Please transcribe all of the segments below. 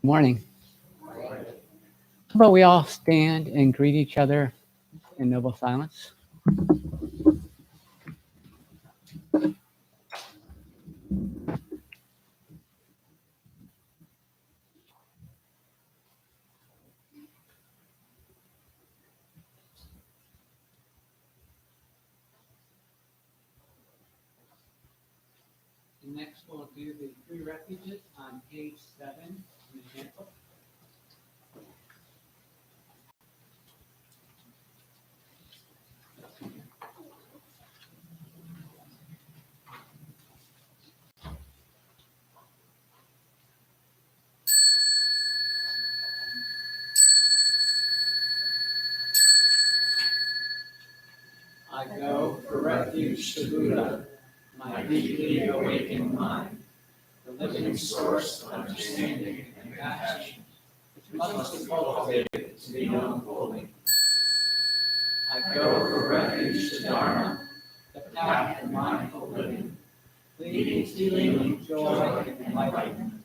Morning. How about we all stand and greet each other in noble silence? Next, we'll do the three refuges on page 7 in the handbook. I go for refuge to Buddha, my deeply awakened mind, the living source of understanding and compassion, which must be cultivated to be known fully. I go for refuge to Dharma, the path of mindful living, leading to healing, joy, and enlightenment,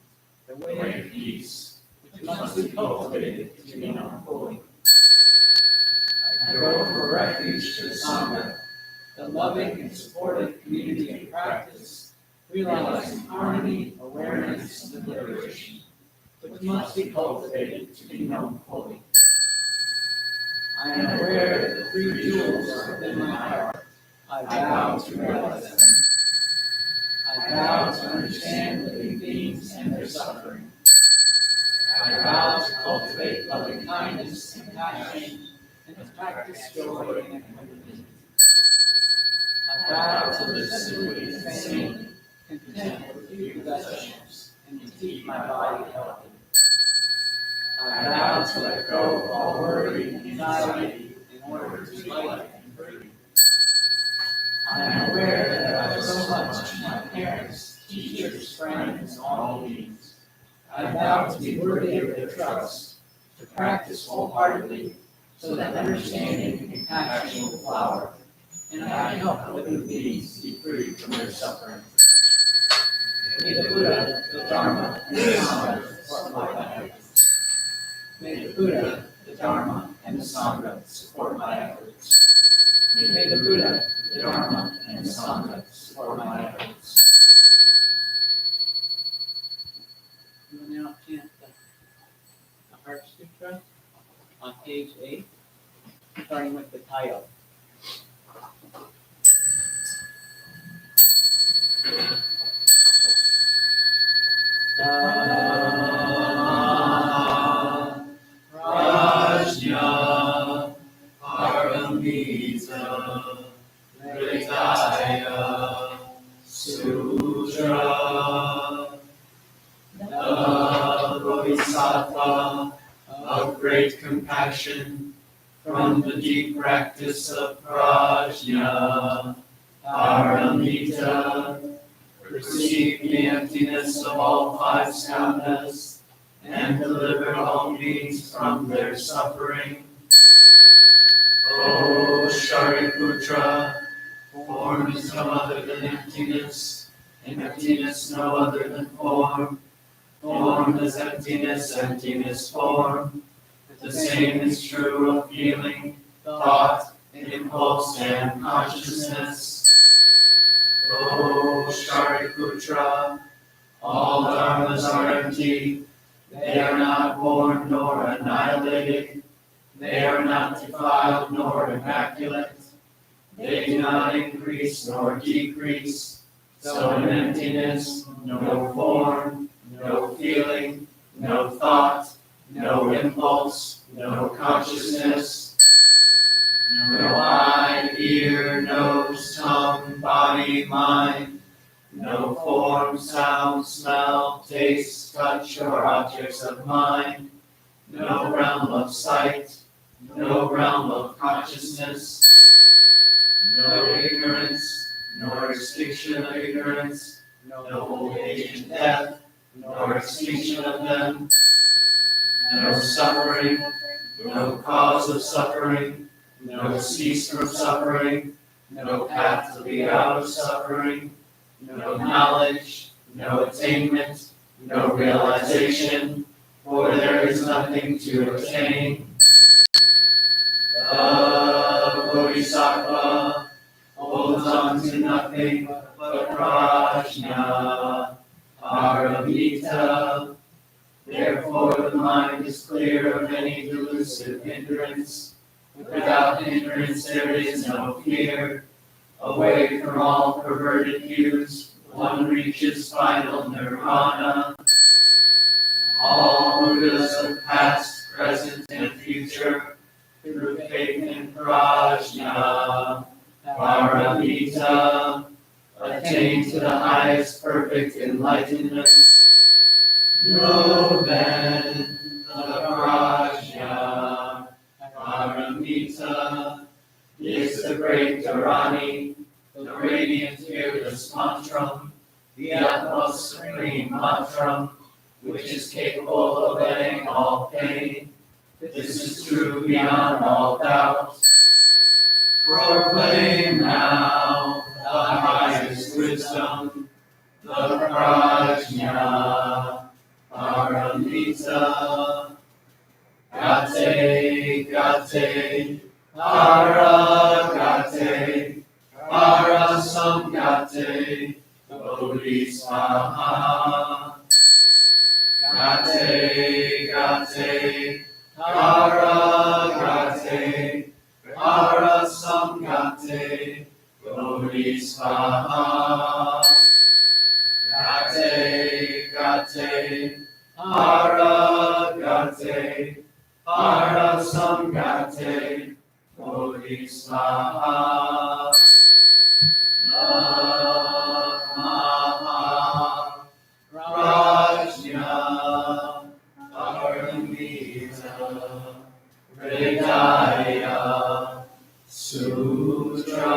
the way of peace, which must be cultivated to be known fully. I go for refuge to the Sangha, the loving and supportive community of practice, realizing harmony, awareness, and liberation, which must be cultivated to be known fully. I am aware that the three jewels are within my heart. I vow to realize them. I vow to understand living beings and their suffering. I vow to cultivate loving kindness and compassion, and to practice joy and equanimity. I vow to live simply and sanely, content with few possessions, and to keep my body healthy. I vow to let go of all worry and anxiety in order to be light and free. I am aware that I owe so much to my parents, teachers, friends, and all beings. I vow to be worthy of their trust, to practice wholeheartedly, so that understanding and compassion will flower, and I can help living beings be free from their suffering. May the Buddha, the Dharma, and the Sangha support my efforts. May the Buddha, the Dharma, and the Sangha support my efforts. May the Buddha, the Dharma, and the Sangha support my efforts. We will now chant the Heart Sutra on page 8, starting with the title. Prajna Paramita Hridaya Sutra the Bodhisattva of great compassion from the deep practice of prajna Paramita, perceive the emptiness of all five skandhas and deliver all beings from their suffering. O Shariputra, form is no other than emptiness, and emptiness no other than form. Form is emptiness, emptiness form. The same is true of feeling, thought, impulse, and consciousness. O Shariputra, all dharmas are empty. They are not born nor annihilated. They are not defiled nor immaculate. They do not increase nor decrease. So in emptiness, no form, no feeling, no thought, no impulse, no consciousness, no eye, ear, nose, tongue, body, mind, no form, sound, smell, taste, touch, or objects of mind, no realm of sight, no realm of consciousness, no ignorance, nor extinction of ignorance, no old age and death, nor extinction of them, no suffering, no cause of suffering, no cease from suffering, no path to be out of suffering, no knowledge, no attainment, no realization, for there is nothing to attain. The Bodhisattva holds on to nothing but prajna, paramita. Therefore the mind is clear of any delusive hindrance. Without hindrance there is no fear. Away from all perverted views, one reaches final nirvana. All Buddhas of past, present, and future, through faith in prajna, paramita, attain to the highest perfect enlightenment. Know then the prajna, paramita, is the great Dharani, the radiant fearless mantram, the utmost supreme mantram, which is capable of ending all pain. This is true beyond all doubt. Proclaim now the highest wisdom, the prajna, paramita. Gate, gate, paragate, parasamgate, bodhisvaha. Gate, gate, paragate, parasamgate, bodhisvaha. Gate, gate, paragate, parasamgate, bodhisvaha. Namaha prajna paramita hridaya sutra.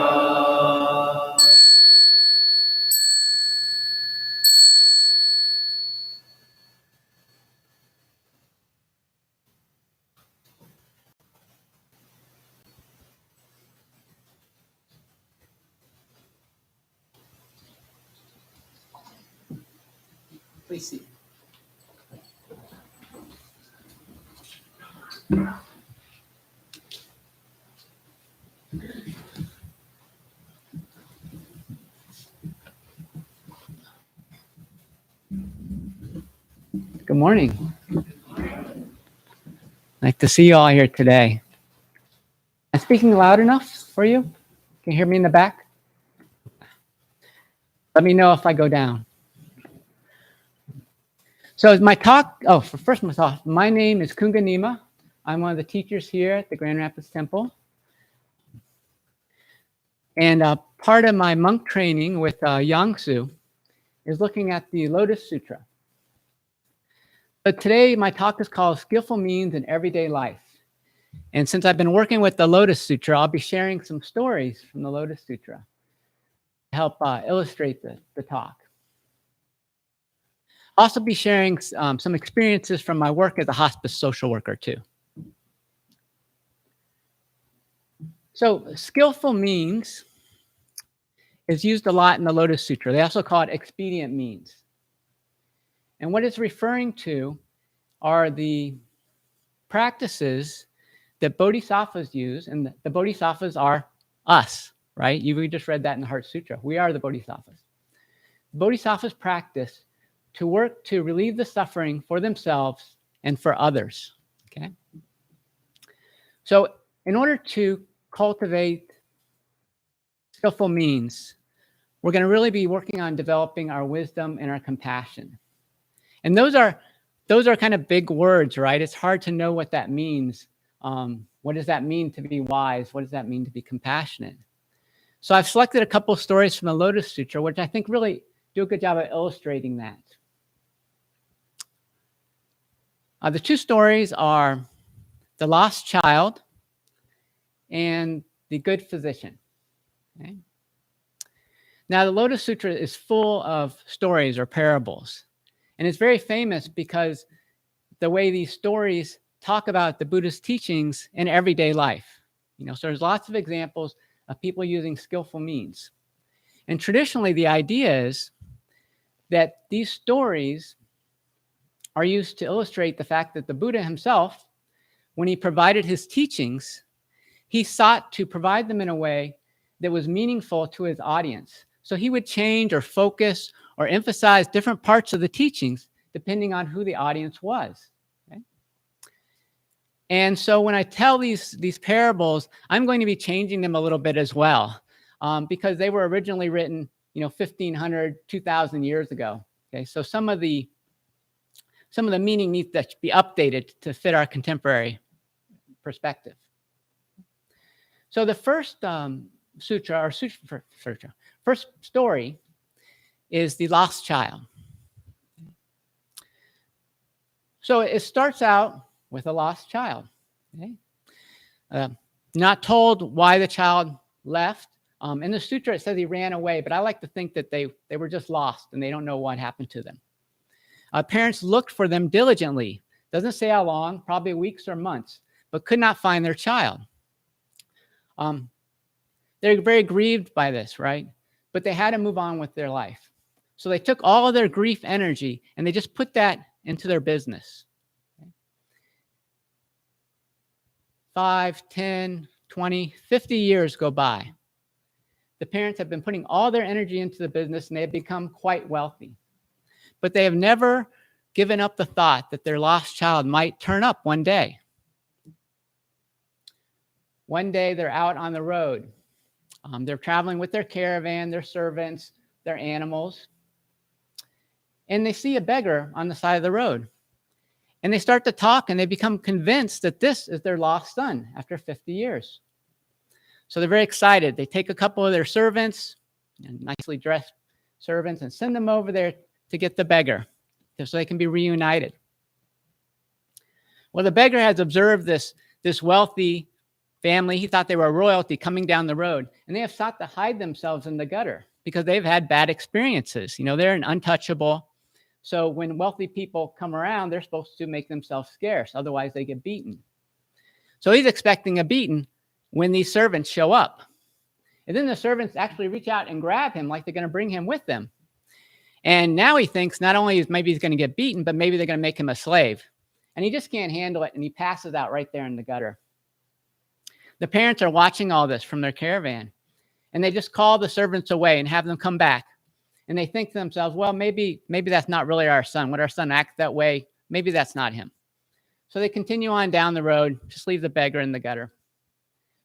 Please see. Good morning. Nice to see you all here today. I'm speaking loud enough for you? Can you hear me in the back? Let me know if I go down. So my talk, first my name is Kunga Nyima. I'm one of the teachers here at the Grand Rapids Temple. And part of my monk training with Yangsu is looking at the Lotus Sutra. But today my talk is called Skillful Means in Everyday Life. And since I've been working with the Lotus Sutra, I'll be sharing some stories from the Lotus Sutra. help illustrate the talk. I'll also be sharing some experiences from my work as a hospice social worker too. So skillful means is used a lot in the Lotus Sutra. They also call it expedient means. And what it's referring to are the practices that bodhisattvas use, and the bodhisattvas are us, right? We just read that in the Heart Sutra. We are the bodhisattvas. Bodhisattvas practice to work to relieve the suffering for themselves and for others, okay? So in order to cultivate skillful means, we're going to really be working on developing our wisdom and our compassion. And those are kind of big words, right? It's hard to know what that means. What does that mean to be wise? What does that mean to be compassionate? So I've selected a couple of stories from the Lotus Sutra, which I think really do a good job of illustrating that. The two stories are the lost child and the good physician. Okay? Now, the Lotus Sutra is full of stories or parables. And it's very famous because the way these stories talk about the Buddhist teachings in everyday life. So there's lots of examples of people using skillful means. And traditionally, the idea is that these stories are used to illustrate the fact that the Buddha himself, when he provided his teachings, he sought to provide them in a way that was meaningful to his audience. So he would change or focus or emphasize different parts of the teachings depending on who the audience was. Okay? And so when I tell these parables, I'm going to be changing them a little bit as well, because they were originally written, 1,500, 2,000 years ago. Okay, so some of the meaning needs to be updated to fit our contemporary perspective. So the first first story is the lost child. So it starts out with a lost child. Okay? Not told why the child left. In the sutra, it says he ran away, but I like to think that they were just lost and they don't know what happened to them. Parents looked for them diligently. Doesn't say how long, probably weeks or months, but could not find their child. They're very grieved by this, right? But they had to move on with their life. So they took all of their grief energy and they just put that into their business. 5, 10, 20, 50 years go by. The parents have been putting all their energy into the business and they have become quite wealthy. But they have never given up the thought that their lost child might turn up one day. One day they're out on the road. They're traveling with their caravan, their servants, their animals. And they see a beggar on the side of the road. And they start to talk and they become convinced that this is their lost son after 50 years. So they're very excited. They take a couple of their servants, nicely dressed servants, and send them over there to get the beggar so they can be reunited. Well, the beggar has observed this wealthy family. He thought they were royalty coming down the road, and they have sought to hide themselves in the gutter because they've had bad experiences. They're an untouchable. So when wealthy people come around, they're supposed to make themselves scarce. Otherwise, they get beaten. So he's expecting a beating when these servants show up. And then the servants actually reach out and grab him like they're going to bring him with them. And now he thinks not only is maybe he's going to get beaten, but maybe they're going to make him a slave. And he just can't handle it, and he passes out right there in the gutter. The parents are watching all this from their caravan, and they just call the servants away and have them come back. And they think to themselves, well, maybe that's not really our son. Would our son act that way? Maybe that's not him. So they continue on down the road, just leave the beggar in the gutter.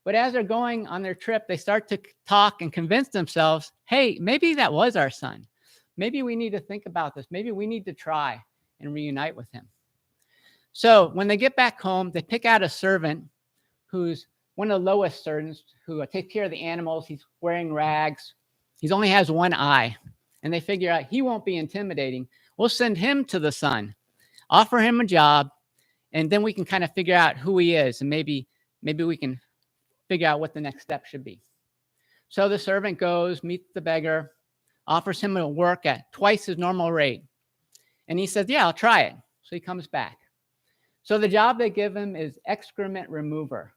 But as they're going on their trip, they start to talk and convince themselves, hey, maybe that was our son. Maybe we need to think about this. Maybe we need to try and reunite with him. So when they get back home, they pick out a servant who's one of the lowest servants who takes care of the animals. He's wearing rags. He only has one eye. And they figure out he won't be intimidating. We'll send him to the son, offer him a job, and then we can kind of figure out who he is. And maybe we can figure out what the next step should be. So the servant goes, meets the beggar, offers him to work at twice his normal rate. And he says, yeah, I'll try it. So he comes back. So the job they give him is excrement remover.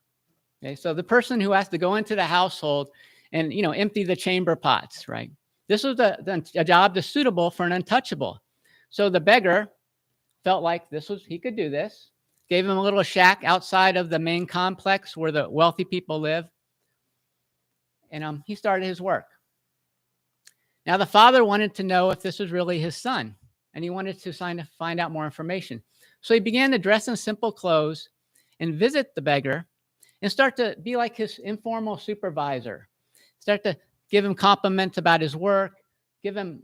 Okay, so the person who has to go into the household and, empty the chamber pots, right? This was a job that's suitable for an untouchable. So the beggar felt like he could do this, gave him a little shack outside of the main complex where the wealthy people live. And he started his work. Now, the father wanted to know if this was really his son, and he wanted to find out more information. So he began to dress in simple clothes and visit the beggar and start to be like his informal supervisor, start to give him compliments about his work, give him,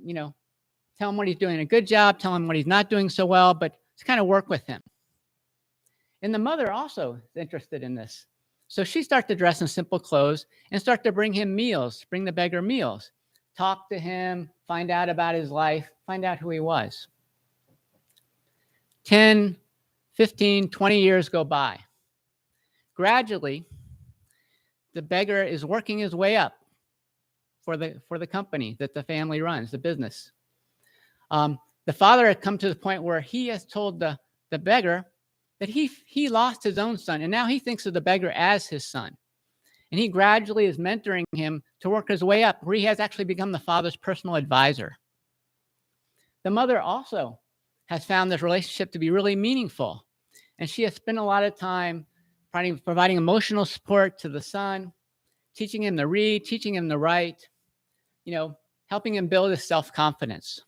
tell him what he's doing a good job, tell him what he's not doing so well, but just kind of work with him. And the mother also is interested in this. So she starts to dress in simple clothes and start to bring the beggar meals, talk to him, find out about his life, find out who he was. 10, 15, 20 years go by. Gradually, the beggar is working his way up for the company that the family runs, the business. The father had come to the point where he has told the beggar that he lost his own son, and now he thinks of the beggar as his son. And he gradually is mentoring him to work his way up, where he has actually become the father's personal advisor. The mother also has found this relationship to be really meaningful, and she has spent a lot of time providing emotional support to the son, teaching him to read, teaching him to write, helping him build his self-confidence.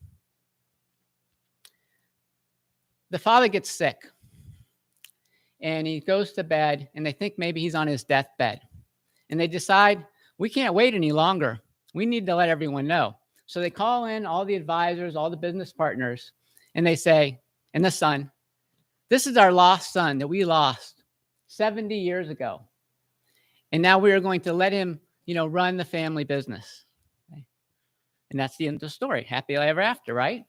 The father gets sick, and he goes to bed, and they think maybe he's on his deathbed. And they decide, we can't wait any longer. We need to let everyone know. So they call in all the advisors, all the business partners, and they say, and the son, this is our lost son that we lost 70 years ago. And now we are going to let him, run the family business. Okay? And that's the end of the story. Happily ever after, right?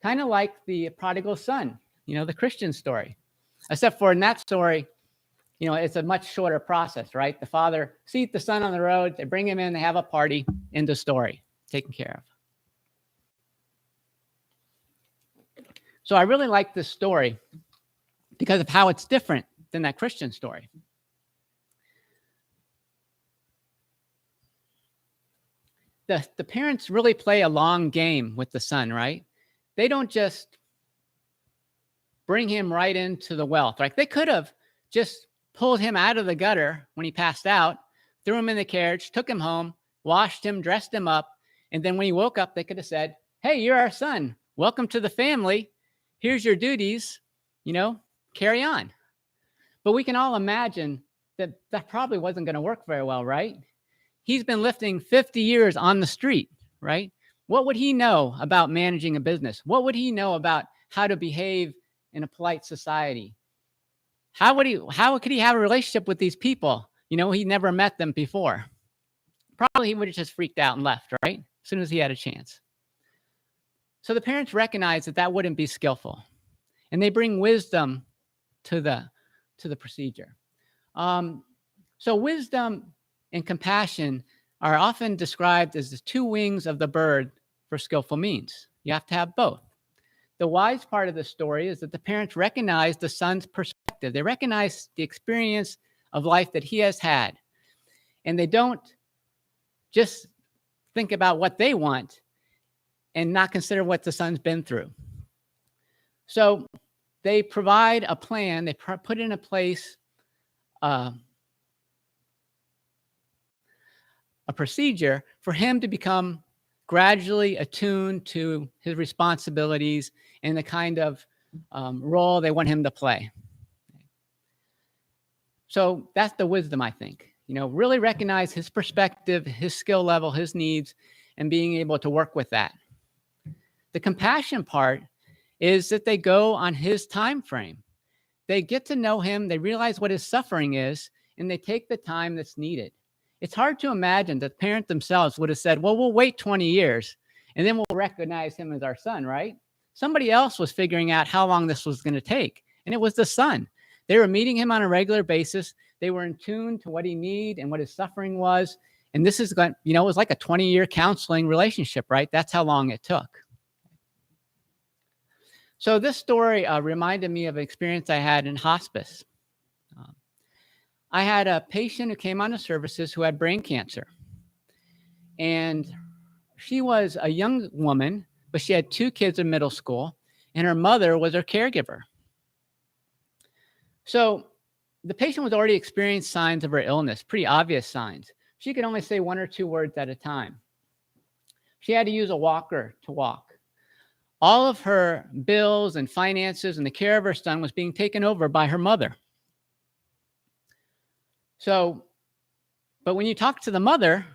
Kind of like the prodigal son, the Christian story. Except for in that story, it's a much shorter process, right? The father sees the son on the road, they bring him in, they have a party, end of story, taken care of. So I really like this story because of how it's different than that Christian story. The parents really play a long game with the son, right? They don't just bring him right into the wealth. Like they could have just pulled him out of the gutter when he passed out, threw him in the carriage, took him home, washed him, dressed him up. And then when he woke up, they could have said, hey, you're our son. Welcome to the family. Here's your duties, carry on. But we can all imagine that probably wasn't going to work very well, right? He's been lifting 50 years on the street, right? What would he know about managing a business? What would he know about how to behave in a polite society? How could he have a relationship with these people? He never met them before. Probably he would have just freaked out and left, right? As soon as he had a chance. So the parents recognize that wouldn't be skillful. And they bring wisdom to the procedure. So wisdom and compassion are often described as the two wings of the bird for skillful means. You have to have both. The wise part of the story is that the parents recognize the son's perspective. They recognize the experience of life that he has had. And they don't just think about what they want and not consider what the son's been through. So they provide a plan. They put in place a procedure for him to become gradually attuned to his responsibilities and the kind of role they want him to play. So that's the wisdom, I think. Really recognize his perspective, his skill level, his needs, and being able to work with that. The compassion part is that they go on his time frame. They get to know him, they realize what his suffering is, and they take the time that's needed. It's hard to imagine that the parents themselves would have said, well, we'll wait 20 years and then we'll recognize him as our son, right? Somebody else was figuring out how long this was going to take, and it was the son. They were meeting him on a regular basis. They were in tune to what he needed and what his suffering was, And this is going, it was like a 20-year counseling relationship, right? That's how long it took. So this story reminded me of an experience I had in hospice. I had a patient who came on to services who had brain cancer. And she was a young woman, but she had 2 kids in middle school, and her mother was her caregiver. So the patient was already experiencing signs of her illness, pretty obvious signs. She could only say 1 or 2 words at a time. She had to use a walker to walk. All of her bills and finances and the care of her son was being taken over by her mother. So, but when you talk to the mother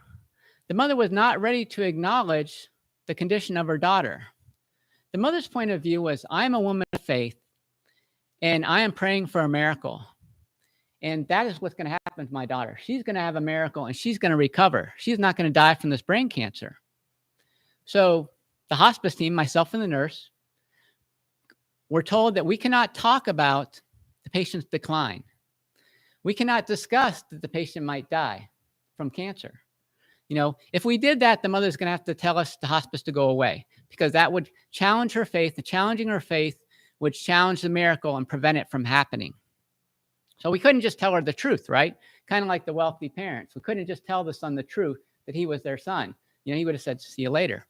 was not ready to acknowledge the condition of her daughter. The mother's point of view was, I'm a woman of faith, and I am praying for a miracle. And that is what's going to happen to my daughter. She's going to have a miracle, and she's going to recover. She's not going to die from this brain cancer. So the hospice team, myself and the nurse, were told that we cannot talk about the patient's decline. We cannot discuss that the patient might die from cancer. If we did that, the mother's going to have to tell us the hospice to go away, because that would challenge her faith. And challenging her faith would challenge the miracle and prevent it from happening. So we couldn't just tell her the truth, right? Kind of like the wealthy parents. We couldn't just tell the son the truth that he was their son. He would have said, see you later.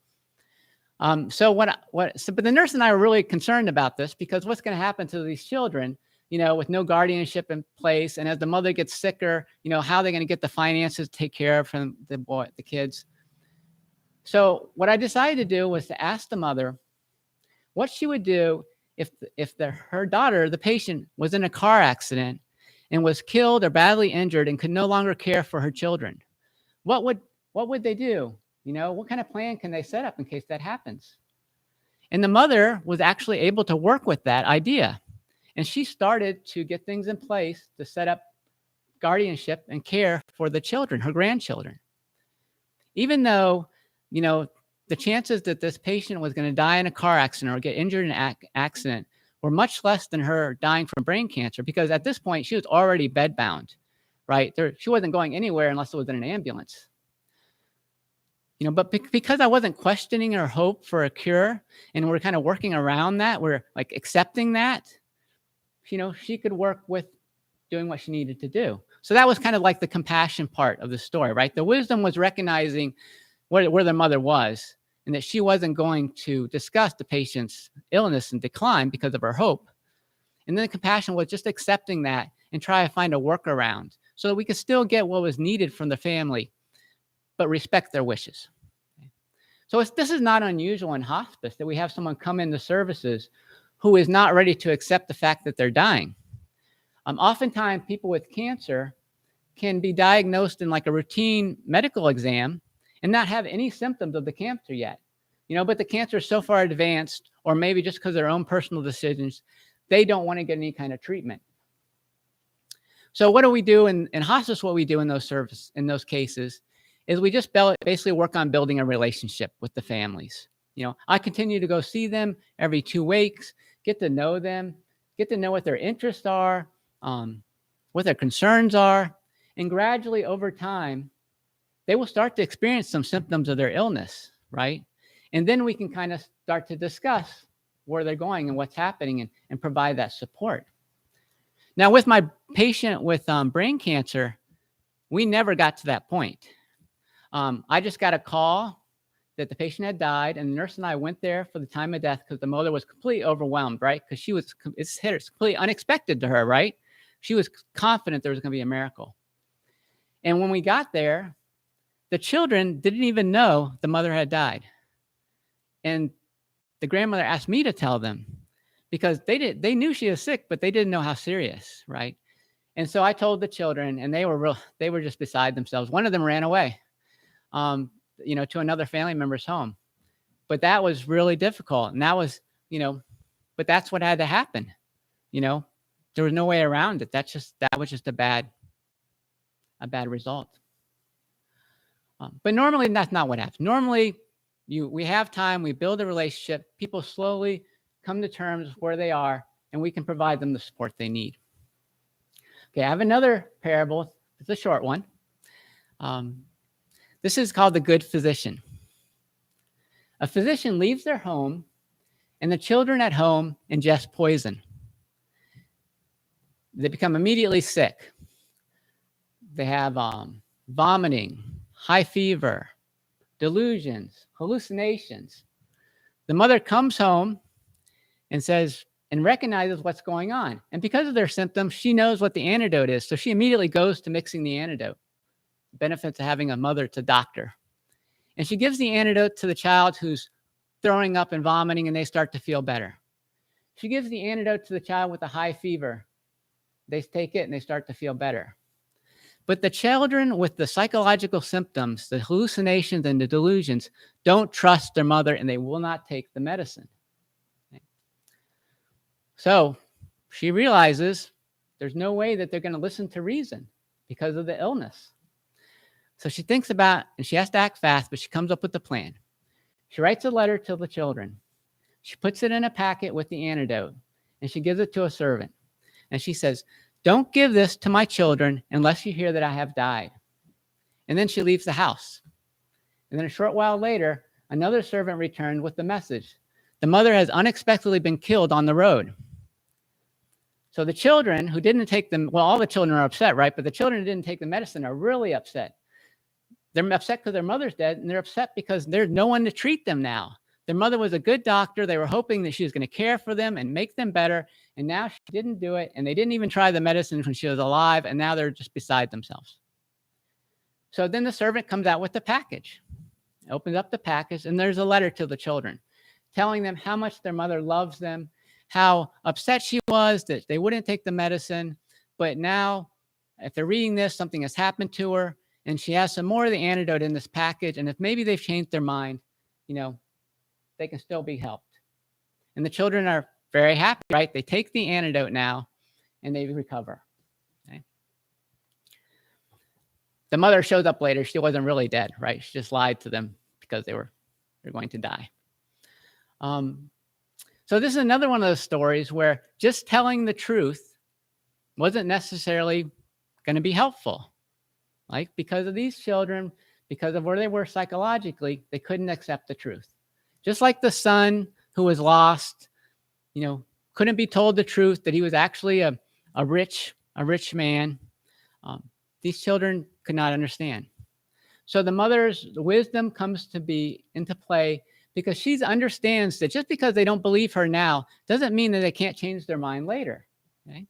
But the nurse and I were really concerned about this, because what's going to happen to these children, with no guardianship in place, and as the mother gets sicker, how are they going to get the finances to take care of from the kids? So what I decided to do was to ask the mother what she would do if her daughter, the patient, was in a car accident and was killed or badly injured and could no longer care for her children. What would they do? What kind of plan can they set up in case that happens? And the mother was actually able to work with that idea. And she started to get things in place to set up guardianship and care for the children, her grandchildren. Even though, the chances that this patient was going to die in a car accident or get injured in an accident were much less than her dying from brain cancer, because at this point she was already bedbound, right? She wasn't going anywhere unless it was in an ambulance. But because I wasn't questioning her hope for a cure, and we're kind of working around that, we're like accepting that, she could work with doing what she needed to do. So that was kind of like the compassion part of the story, right? The wisdom was recognizing where their mother was, and that she wasn't going to discuss the patient's illness and decline because of her hope. And then the compassion was just accepting that and try to find a workaround so that we could still get what was needed from the family, but respect their wishes. So this is not unusual in hospice that we have someone come into services who is not ready to accept the fact that they're dying. Oftentimes, people with cancer can be diagnosed in like a routine medical exam and not have any symptoms of the cancer yet. But the cancer is so far advanced, or maybe just because of their own personal decisions, they don't want to get any kind of treatment. So what do we do in hospice? What we do in those cases is we just basically work on building a relationship with the families. I continue to go see them every 2 weeks, get to know them, get to know what their interests are, what their concerns are, and gradually over time, they will start to experience some symptoms of their illness, right? And then we can kind of start to discuss where they're going and what's happening, and provide that support. Now, with my patient with brain cancer, we never got to that point. I just got a call that the patient had died, and the nurse and I went there for the time of death because the mother was completely overwhelmed, right? Because it's completely unexpected to her, right? She was confident there was going to be a miracle. And when we got there, the children didn't even know the mother had died. And the grandmother asked me to tell them, because they knew she was sick, but they didn't know how serious, right? And so I told the children, and they were just beside themselves. One of them ran away, to another family member's home. But that was really difficult. And that was, but that's what had to happen. There was no way around it. That was just a bad result. But normally that's not what happens. Normally we have time, we build a relationship, people slowly come to terms with where they are, and we can provide them the support they need. Okay, I have another parable. It's a short one. This is called the good physician. A physician leaves their home, and the children at home ingest poison. They become immediately sick. They have vomiting, high fever, delusions, hallucinations. The mother comes home and says, and recognizes what's going on. And because of their symptoms, she knows what the antidote is. So she immediately goes to mixing the antidote. Benefits of having a mother to doctor. And she gives the antidote to the child who's throwing up and vomiting, and they start to feel better. She gives the antidote to the child with a high fever. They take it and they start to feel better. But the children with the psychological symptoms, the hallucinations and the delusions, don't trust their mother, and they will not take the medicine. So she realizes there's no way that they're going to listen to reason because of the illness. So she thinks about, and she has to act fast, but she comes up with a plan. She writes a letter to the children. She puts it in a packet with the antidote, and she gives it to a servant. And she says, "Don't give this to my children unless you hear that I have died." And then she leaves the house. And then a short while later, another servant returned with the message. The mother has unexpectedly been killed on the road. So the children who didn't take them, well, all the children are upset, right? But the children who didn't take the medicine are really upset. They're upset because their mother's dead, and they're upset because there's no one to treat them now. Their mother was a good doctor. They were hoping that she was going to care for them and make them better. And now she didn't do it. And they didn't even try the medicine when she was alive. And now they're just beside themselves. So then the servant comes out with the package, opens up the package, and there's a letter to the children telling them how much their mother loves them, how upset she was that they wouldn't take the medicine. But now, if they're reading this, something has happened to her. And she has some more of the antidote in this package. And if maybe they've changed their mind, they can still be helped. And the children are very happy, right? They take the antidote now and they recover. Okay? The mother shows up later. She wasn't really dead, right? She just lied to them because they're going to die. So this is another one of those stories where just telling the truth wasn't necessarily going to be helpful. Like, because of these children, because of where they were psychologically, they couldn't accept the truth. Just like the son who was lost, couldn't be told the truth that he was actually a rich man. These children could not understand. So the mother's wisdom comes to be into play because she understands that just because they don't believe her now doesn't mean that they can't change their mind later. Okay?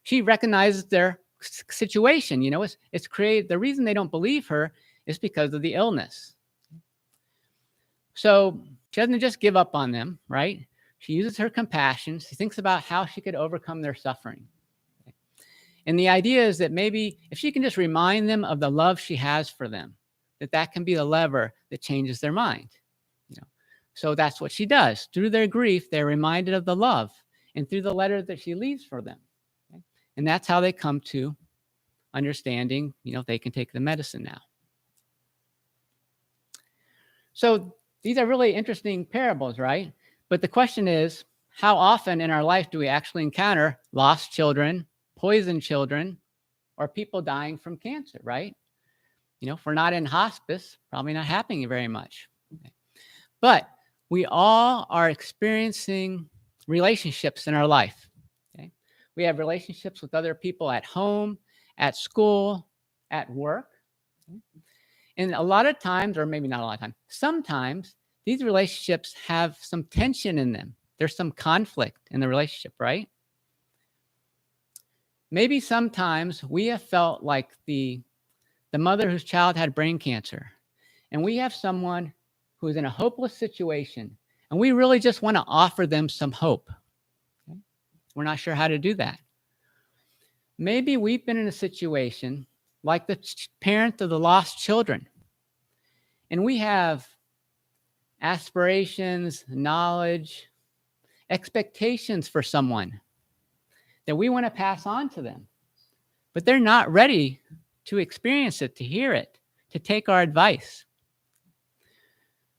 She recognizes their situation. It's created. The reason they don't believe her is because of the illness. So she doesn't just give up on them, right? She uses her compassion. She thinks about how she could overcome their suffering. Okay? And the idea is that maybe if she can just remind them of the love she has for them, that can be the lever that changes their mind. So that's what she does. Through their grief, they're reminded of the love, and through the letter that she leaves for them. Okay? And that's how they come to understanding, they can take the medicine now. So these are really interesting parables, right? But the question is, how often in our life do we actually encounter lost children, poisoned children, or people dying from cancer, right? If we're not in hospice, probably not happening very much. Okay. But we all are experiencing relationships in our life. Okay? We have relationships with other people at home, at school, at work. Okay? And a lot of times, or maybe not a lot of times, sometimes these relationships have some tension in them. There's some conflict in the relationship, right? Maybe sometimes we have felt like the mother whose child had brain cancer, and we have someone who is in a hopeless situation, and we really just want to offer them some hope. Okay? We're not sure how to do that. Maybe we've been in a situation like the parent of the lost children, and we have aspirations, knowledge, expectations for someone that we want to pass on to them, but they're not ready to experience it, to hear it, to take our advice.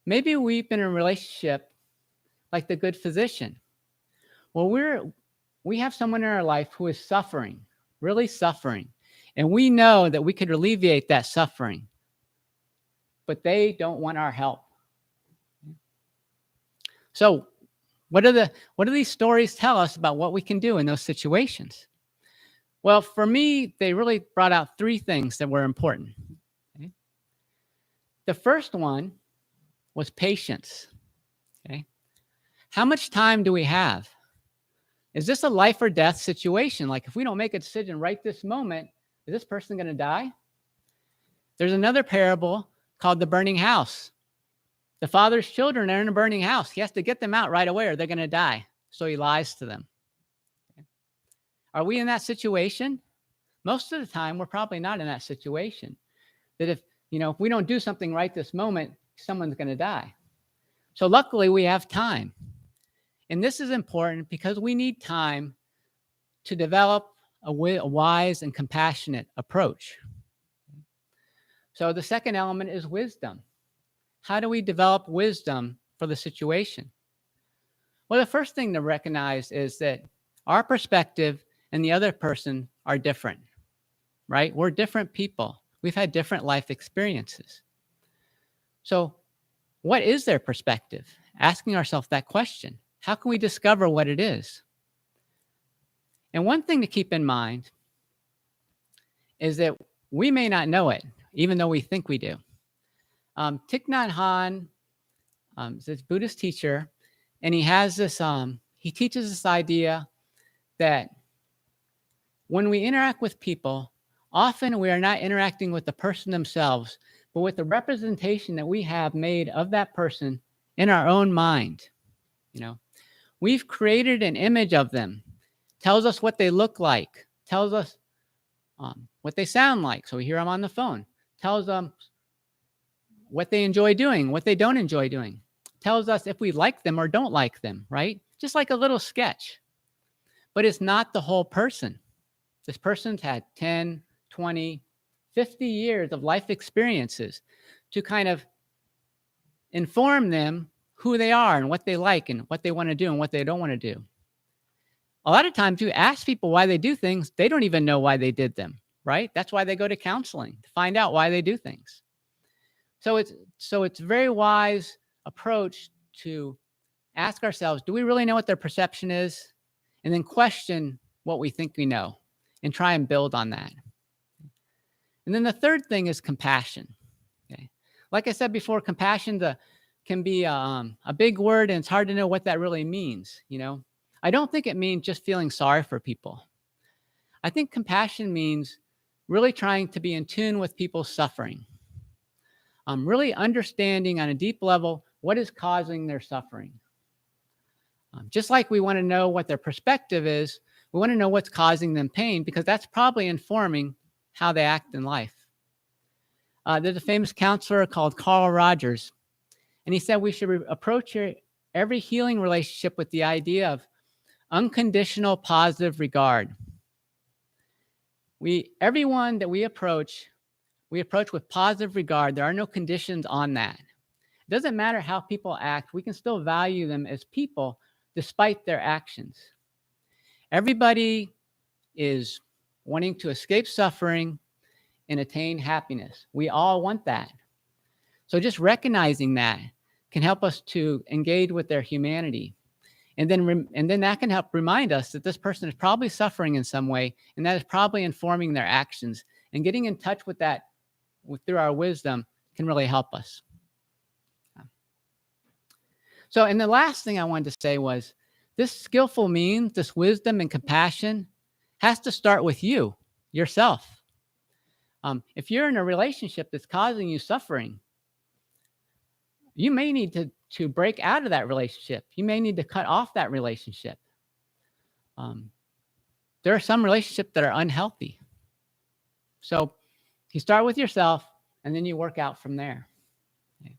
Maybe we've been in a relationship like the good physician. Well, we have someone in our life who is suffering, really suffering, and we know that we could alleviate that suffering. but they don't want our help. So what do these stories tell us about what we can do in those situations? Well, for me, they really brought out three things that were important. Okay? The first one was patience. Okay? How much time do we have? Is this a life or death situation? Like, if we don't make a decision right this moment, is this person going to die? There's another parable called the burning house. The father's children are in a burning house. He has to get them out right away or they're going to die. So he lies to them. Okay. Are we in that situation? Most of the time, we're probably not in that situation. That if we don't do something right this moment, someone's going to die. So luckily, we have time. And this is important because we need time to develop a wise and compassionate approach. So the second element is wisdom. How do we develop wisdom for the situation? Well, the first thing to recognize is that our perspective and the other person are different, right? We're different people. We've had different life experiences. So what is their perspective? Asking ourselves that question. How can we discover what it is? And one thing to keep in mind is that we may not know it, even though we think we do. Thich Nhat Hanh is this Buddhist teacher, and he has this, he teaches this idea that when we interact with people, often we are not interacting with the person themselves, but with the representation that we have made of that person in our own mind. We've created an image of them, tells us what they look like, tells us what they sound like. So we hear them on the phone, tells them what they enjoy doing, what they don't enjoy doing, tells us if we like them or don't like them, right? Just like a little sketch. But it's not the whole person. This person's had 10, 20, 50 years of life experiences to kind of inform them who they are and what they like and what they want to do and what they don't want to do. A lot of times you ask people why they do things, they don't even know why they did them, right? That's why they go to counseling, to find out why they do things. So it's a very wise approach to ask ourselves, do we really know what their perception is? And then question what we think we know and try and build on that. And then the third thing is compassion. Okay. Like I said before, compassion can be a big word, and it's hard to know what that really means. I don't think it means just feeling sorry for people. I think compassion means really trying to be in tune with people's suffering. Really understanding on a deep level what is causing their suffering. Just like we want to know what their perspective is, we want to know what's causing them pain, because that's probably informing how they act in life. There's a famous counselor called Carl Rogers, and he said we should approach every healing relationship with the idea of unconditional positive regard. Everyone that we approach with positive regard. There are no conditions on that. It doesn't matter how people act. We can still value them as people despite their actions. Everybody is wanting to escape suffering and attain happiness. We all want that. So just recognizing that can help us to engage with their humanity. And then that can help remind us that this person is probably suffering in some way, and that is probably informing their actions. And getting in touch with that through our wisdom can really help us. So, and the last thing I wanted to say was, this skillful means, this wisdom and compassion has to start with you, yourself. If you're in a relationship that's causing you suffering, you may need to break out of that relationship. You may need to cut off that relationship. There are some relationships that are unhealthy. So you start with yourself, and then you work out from there. Okay.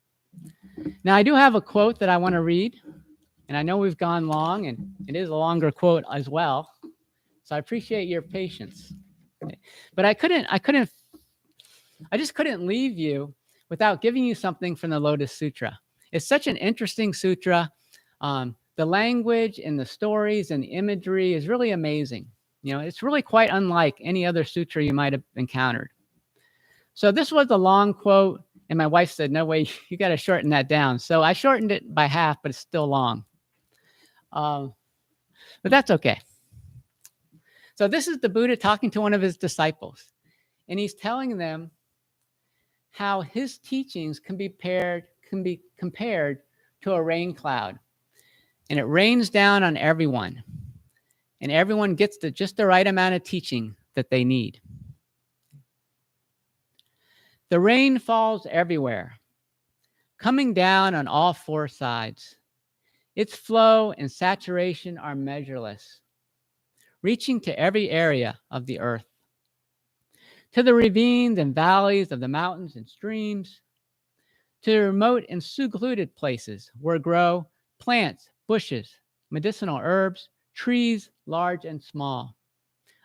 Now, I do have a quote that I want to read, and I know we've gone long, and it is a longer quote as well. So I appreciate your patience. Okay. But I just couldn't leave you without giving you something from the Lotus Sutra. It's such an interesting sutra. The language and the stories and the imagery is really amazing. It's really quite unlike any other sutra you might have encountered. So this was a long quote, And my wife said, no way, you got to shorten that down. So I shortened it by half, but it's still long. But that's okay. So this is the Buddha talking to one of his disciples. And he's telling them how his teachings can be compared to a rain cloud. And it rains down on everyone. And everyone gets just the right amount of teaching that they need. The rain falls everywhere, coming down on all four sides. Its flow and saturation are measureless, reaching to every area of the earth, to the ravines and valleys of the mountains and streams, to the remote and secluded places where grow plants, bushes, medicinal herbs, trees large and small,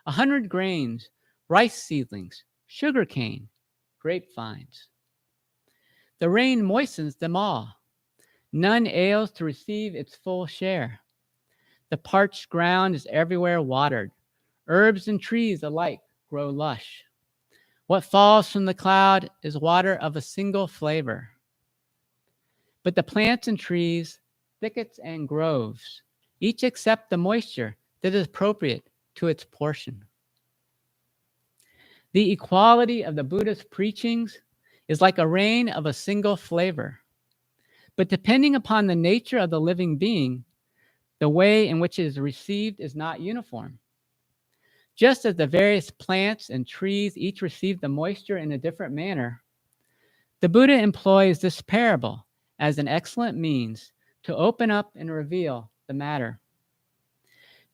100 grains, rice seedlings, sugar cane, grapevines. The rain moistens them all. None ails to receive its full share. The parched ground is everywhere watered. Herbs and trees alike grow lush. What falls from the cloud is water of a single flavor. But the plants and trees, thickets and groves, each accept the moisture that is appropriate to its portion. The equality of the Buddha's preachings is like a rain of a single flavor. But depending upon the nature of the living being, the way in which it is received is not uniform. Just as the various plants and trees each receive the moisture in a different manner, the Buddha employs this parable as an excellent means to open up and reveal the matter.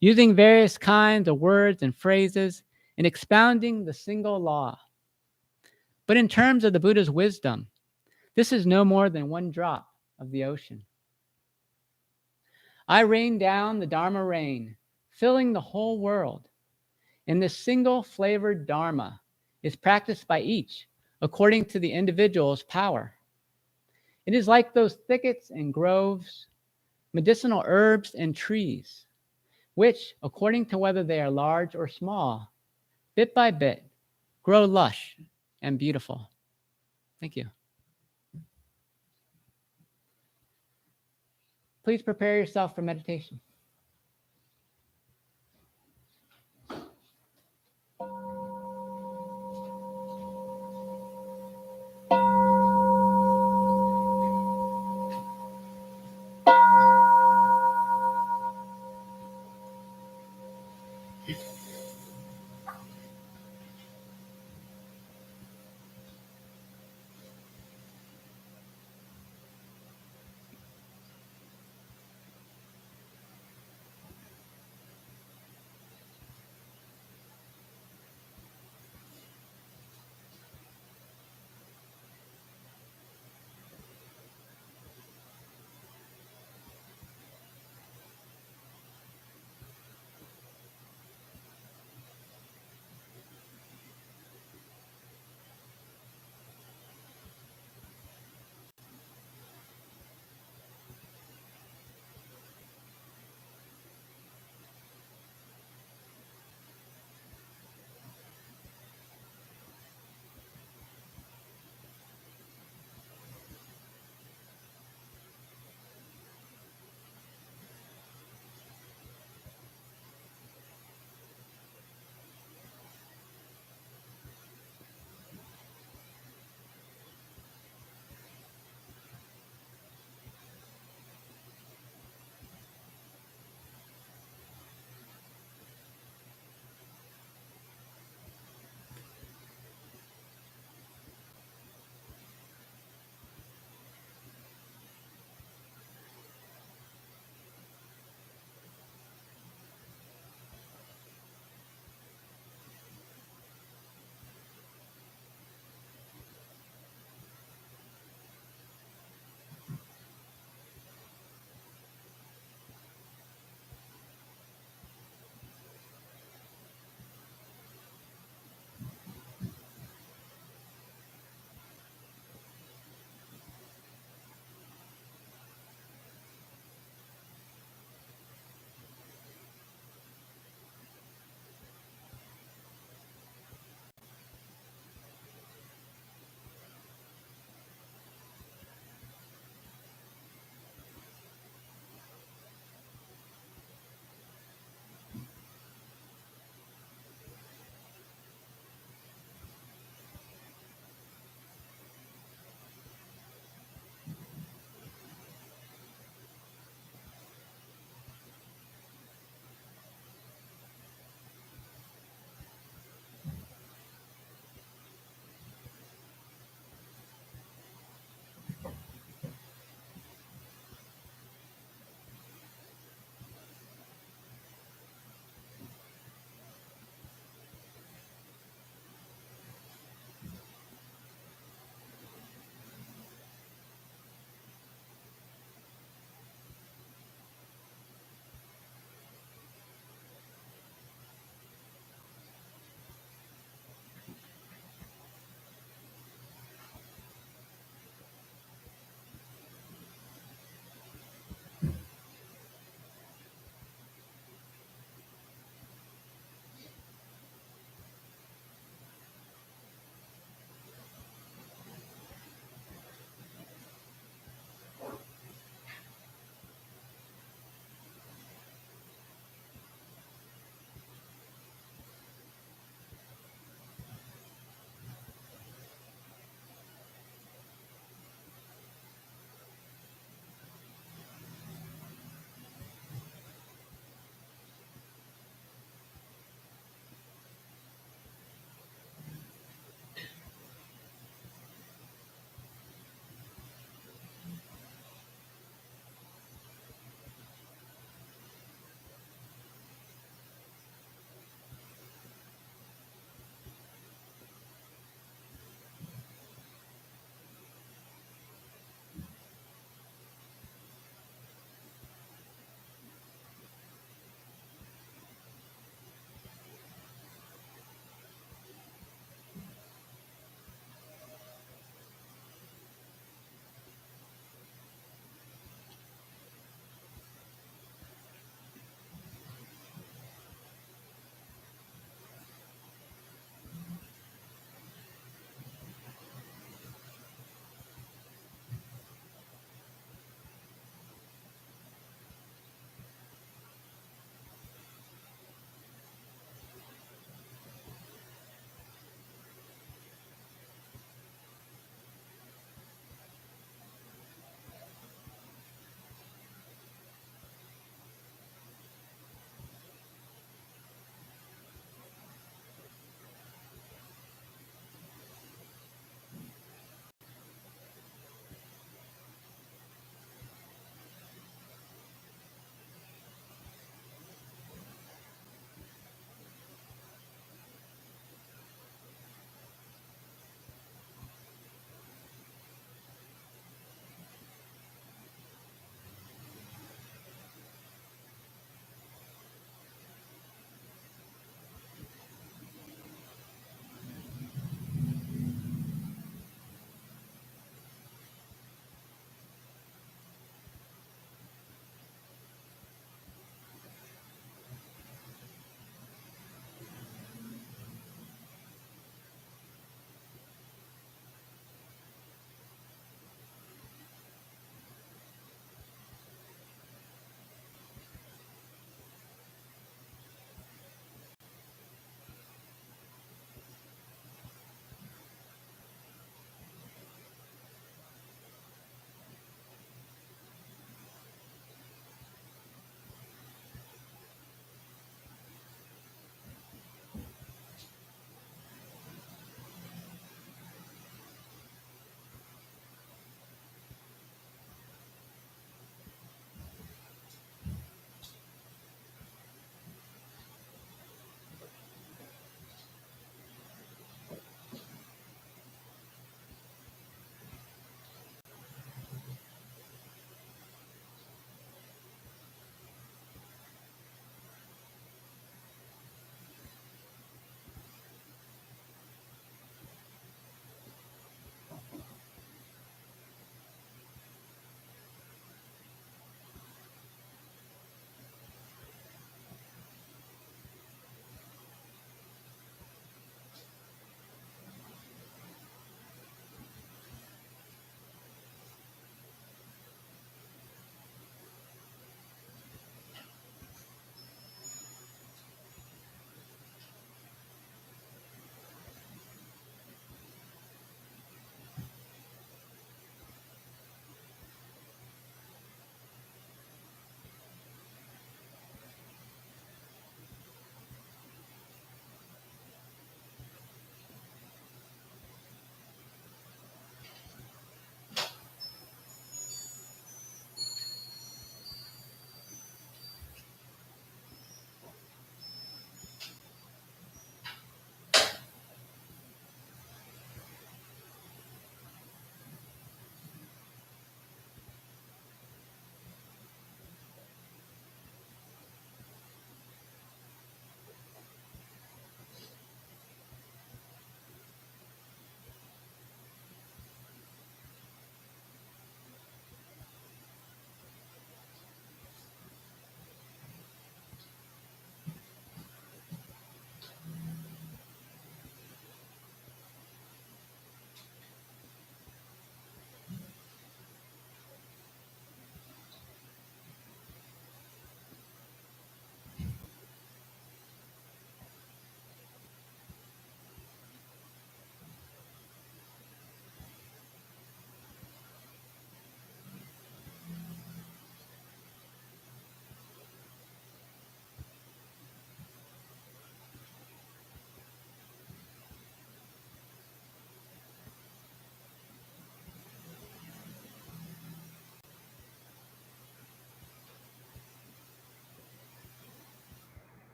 Using various kinds of words and phrases and expounding the single law. But in terms of the Buddha's wisdom, this is no more than one drop of the ocean. I rain down the Dharma rain, filling the whole world. And this single flavored Dharma is practiced by each according to the individual's power. It is like those thickets and groves, medicinal herbs and trees, which, according to whether they are large or small, bit by bit, grow lush and beautiful. Thank you. Please prepare yourself for meditation.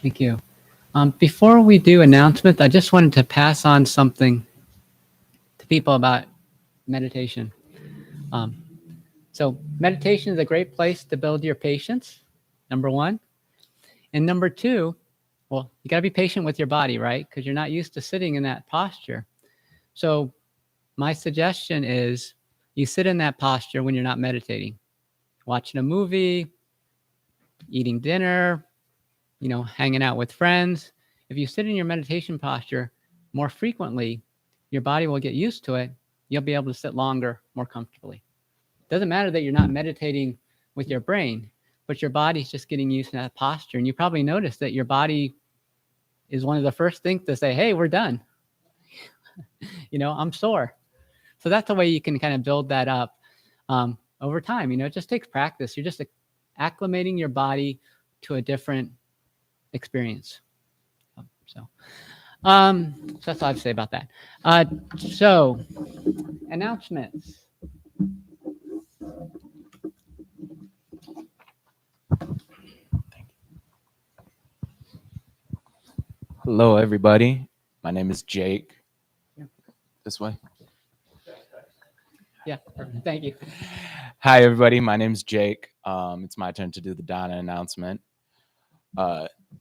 Thank you. Before we do announcements, I just wanted to pass on something to people about meditation. Um, so meditation is a great place to build your patience, number one. And number two, well, you got to be patient with your body, right? Because you're not used to sitting in that posture. So my suggestion is you sit in that posture when you're not meditating, watching a movie, eating dinner, hanging out with friends. If you sit in your meditation posture more frequently, your body will get used to it. You'll be able to sit longer, more comfortably. It doesn't matter that you're not meditating with your brain, but your body's just getting used to that posture. And you probably notice that your body is one of the first things to say, hey, we're done. I'm sore. So that's the way you can kind of build that up over time. It just takes practice. You're just acclimating your body to a different experience. So that's all I have to say about that. So announcements. Hello, everybody. My name is Jake. This way. Yeah, perfect. Thank you. Hi, everybody. My name is Jake. It's my turn to do the Dharma announcement.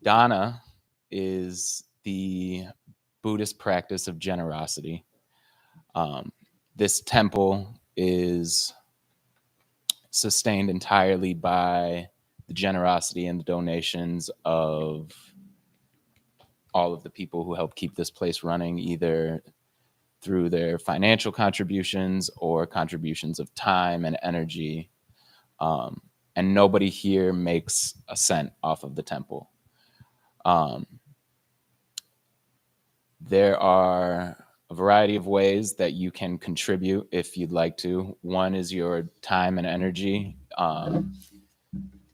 Dharma is the Buddhist practice of generosity. This temple is sustained entirely by the generosity and the donations of all of the people who help keep this place running, either through their financial contributions or contributions of time and energy. And nobody here makes a cent off of the temple. There are a variety of ways that you can contribute if you'd like to. One is your time and energy.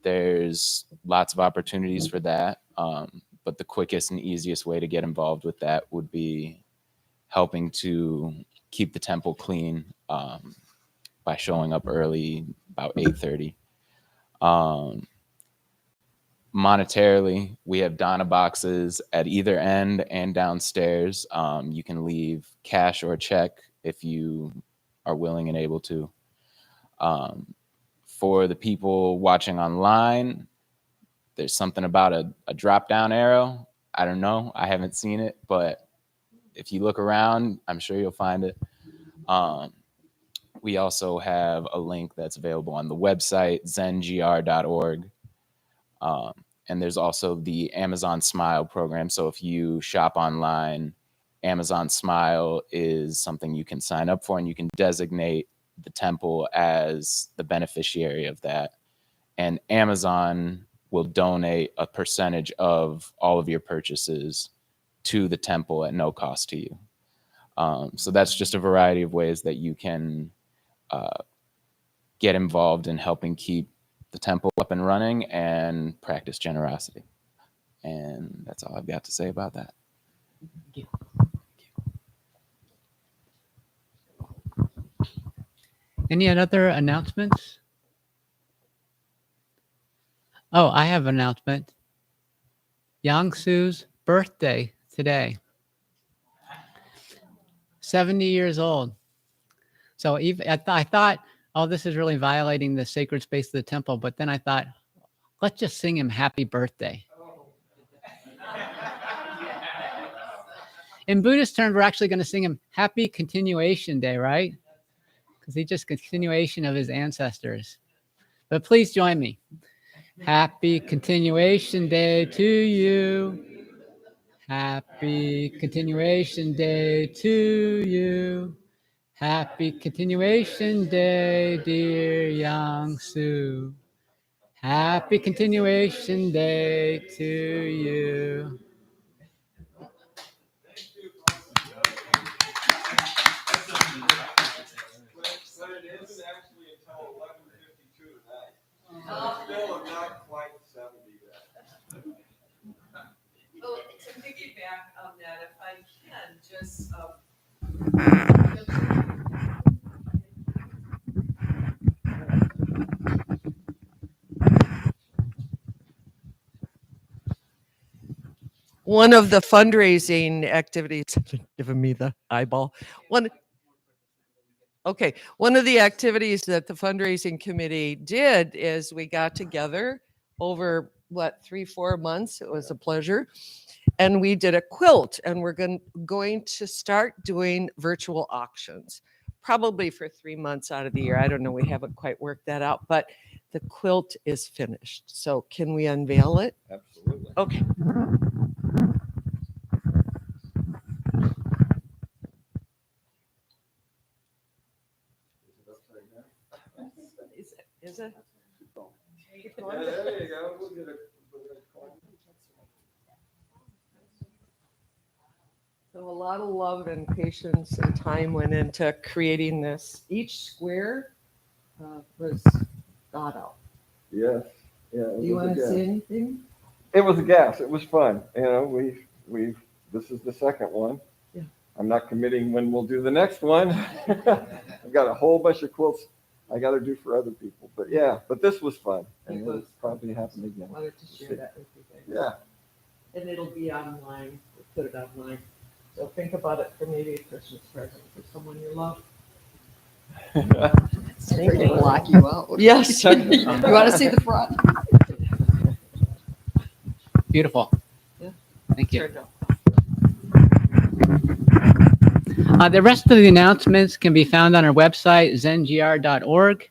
There's lots of opportunities for that. But the quickest and easiest way to get involved with that would be helping to keep the temple clean by showing up early, about 8:30. Monetarily, we have Dana boxes at either end and downstairs. You can leave cash or check if you are willing and able to. For the people watching online, there's something about a drop-down arrow. I don't know. I haven't seen it, but if you look around, I'm sure you'll find it. We also have a link that's available on the website, zengr.org. And there's also the Amazon Smile program. So if you shop online, Amazon Smile is something you can sign up for, and you can designate the temple as the beneficiary of that. And Amazon will donate a percentage of all of your purchases to the temple at no cost to you. So that's just a variety of ways that you can get involved in helping keep the temple up and running and practice generosity. And that's all I've got to say about that. Thank you. Any other announcements? Oh, I have an announcement. Yang-Su's birthday today. 70 years old. So I thought, oh, this is really violating the sacred space of the temple. But then I thought, let's just sing him happy birthday. In Buddhist terms, we're actually going to sing him happy continuation day, right? Because he's just continuation of his ancestors. But please join me. Happy continuation day to you. Happy continuation day to you. Happy continuation day, dear Yang-Su. Happy continuation day to you. But it isn't actually until 11:52 tonight. Still, I'm not quite 70 yet. Well, to piggyback on that, if I can, just one of the fundraising activities, giving me the eyeball. One of the activities that the fundraising committee did is we got together over 3-4 months. It was a pleasure. And we did a quilt, and we're going to start doing virtual auctions, probably for 3 months out of the year. I don't know. We haven't quite worked that out, but the quilt is finished. So can we unveil it? Absolutely. Okay. Is it? Yeah, there you go. We'll get a coin. So a lot of love and patience and time went into creating this. Each square was thought out. Yes. Yeah. Do you want to say anything? It was a gas. It was fun. You know, this is the second one. Yeah. I'm not committing when we'll do the next one. I've got a whole bunch of quilts I got to do for other people. But yeah, but this was fun. And it'll probably happen again. I wanted to share that with you guys. Yeah. And it'll be online. We'll put it online. So think about it for maybe a Christmas present for someone you love. They can block you out. Yes. You want to see the front? Beautiful. Yeah. Thank you. Turned out. The rest of the announcements can be found on our website, zengr.org.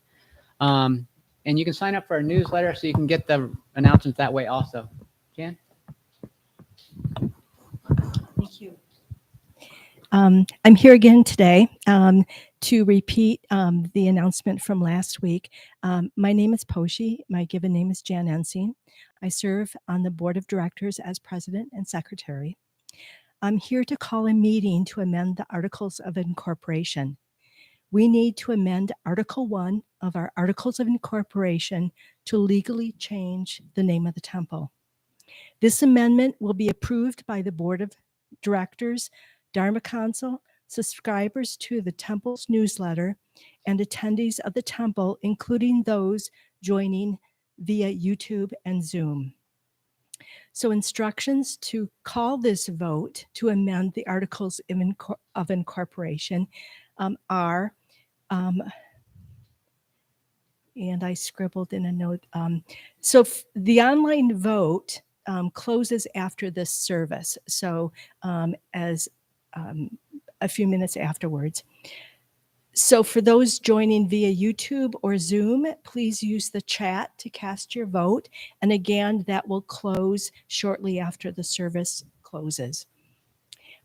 And you can sign up for our newsletter so you can get the announcements that way also. Jan? Thank you. I'm here again today to repeat the announcement from last week. My name is Poshi. My given name is Jan Ensing. I serve on the board of directors as president and secretary. I'm here to call a meeting to amend the Articles of Incorporation. We need to amend Article 1 of our Articles of Incorporation to legally change the name of the temple. This amendment will be approved by the Board of Directors, Dharma Council, subscribers to the temple's newsletter, and attendees of the temple, including those joining via YouTube and Zoom. So instructions to call this vote to amend the Articles of Incorporation are, and I scribbled in a note. So the online vote closes after this service, so as a few minutes afterwards. So for those joining via YouTube or Zoom, please use the chat to cast your vote. And again, that will close shortly after the service closes.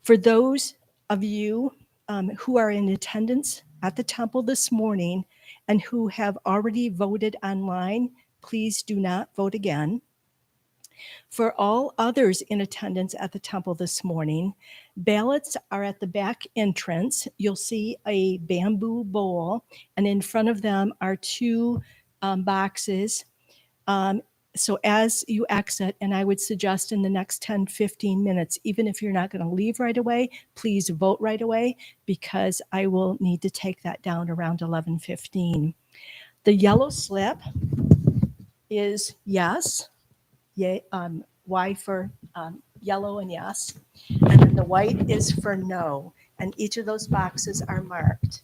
For those of you who are in attendance at the temple this morning and who have already voted online, please do not vote again. For all others in attendance at the temple this morning, ballots are at the back entrance. You'll see a bamboo bowl, and in front of them are two boxes. So as you exit, and I would suggest in the next 10, 15 minutes, even if you're not going to leave right away, please vote right away, because I will need to take that down around 11:15. The yellow slip is yes. Y for yellow and yes, and then the white is for no, and each of those boxes are marked.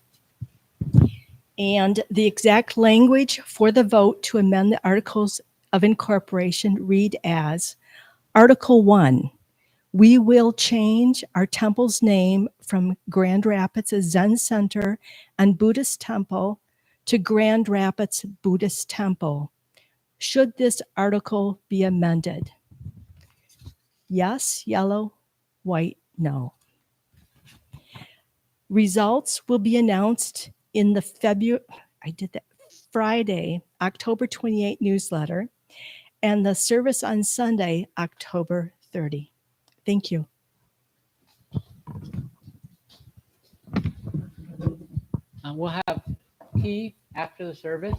And the exact language for the vote to amend the Articles of Incorporation read as, Article 1, we will change our temple's name from Grand Rapids Zen Center and Buddhist Temple to Grand Rapids Buddhist Temple. Should this article be amended? Yes, yellow, white, no. Results will be announced in the Friday, October 28 newsletter, and the service on Sunday, October 30. Thank you. We'll have tea after the service.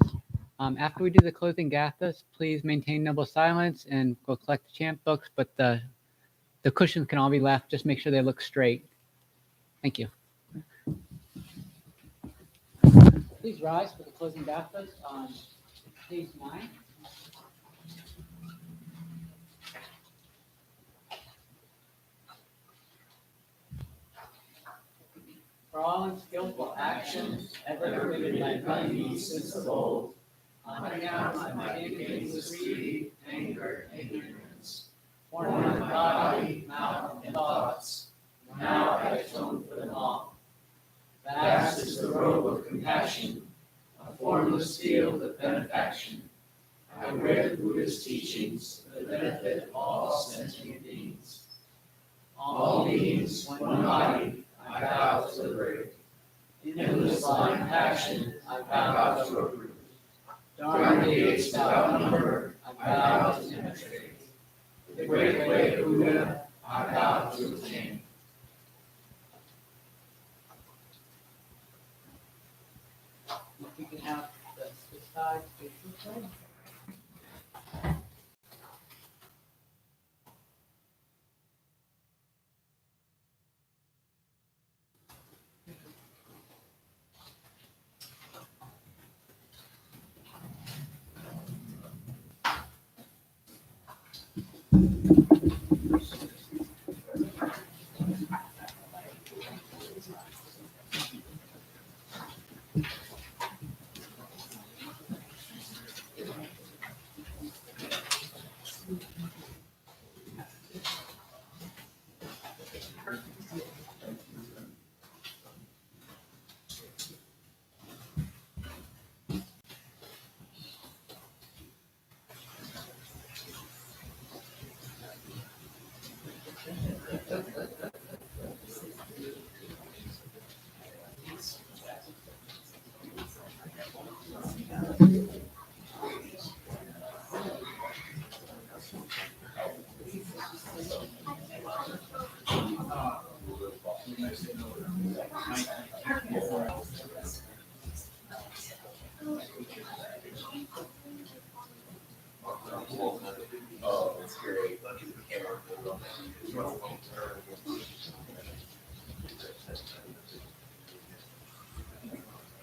After we do the closing gathas, please maintain noble silence and go collect the chant books, but the cushions can all be left. Just make sure they look straight. Thank you. Please rise for the closing gathas on page 9. For all in skillful actions, ever committed by me since of old, on account of my ignorance, greed, anger, ignorance, born in my body, mouth, and thoughts, now I atone for them all. Vast is the robe of compassion, a formless field of benefaction. I wear the Buddha's teachings for the benefit of all sentient beings. All beings, one body, I vow to liberate. In this blind passion, I vow to uproot. Dharma gates without number, I vow to penetrate. The great way of Buddha, I vow to attain. You can have the side face this way.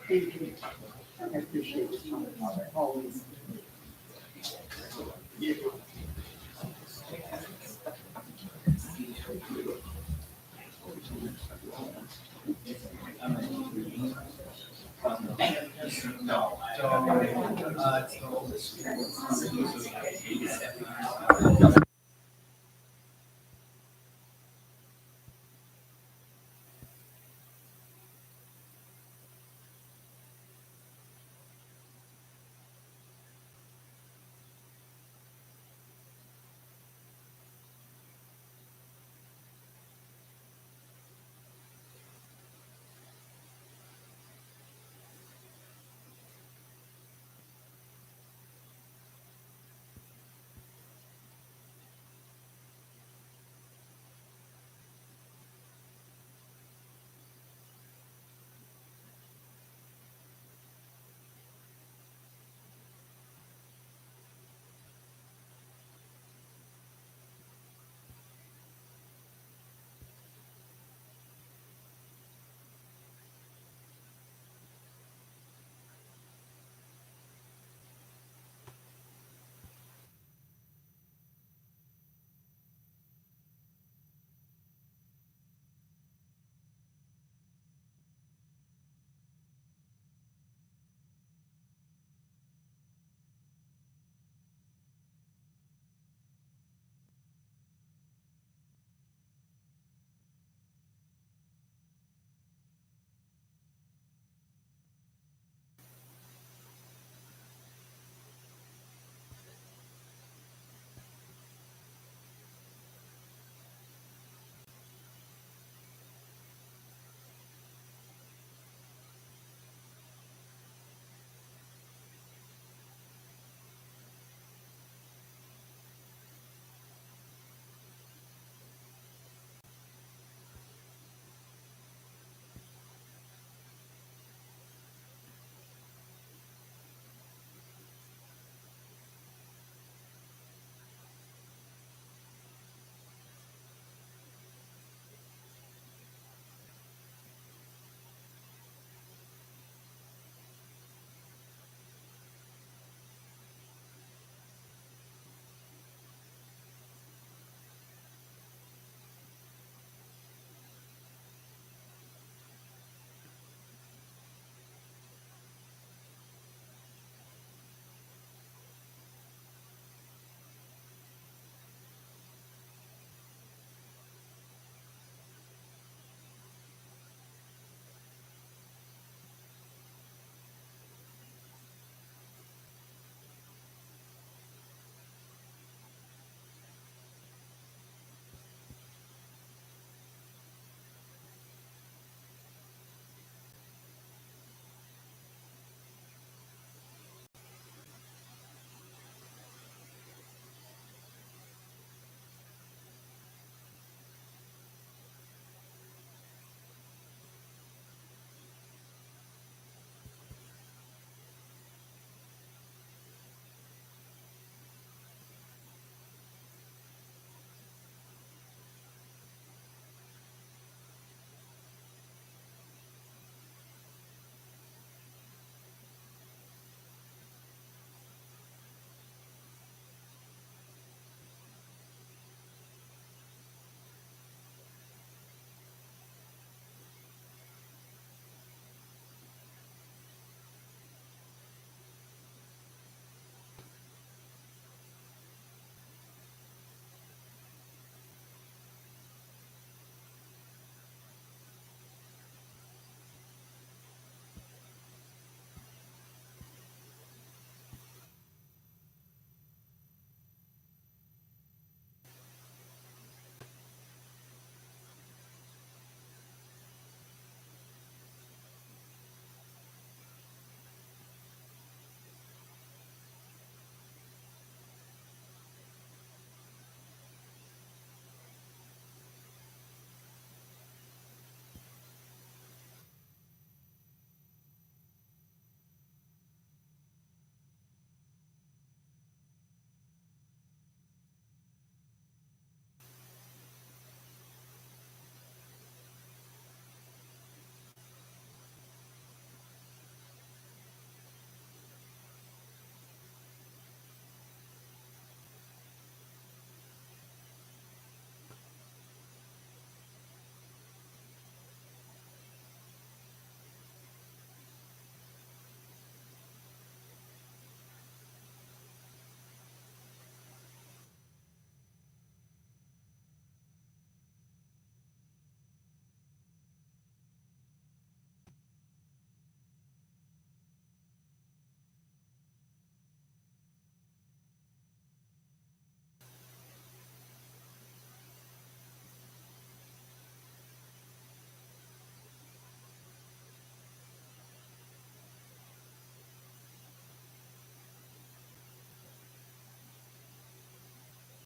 Thank you. I appreciate it, always. No. So, it's the oldest.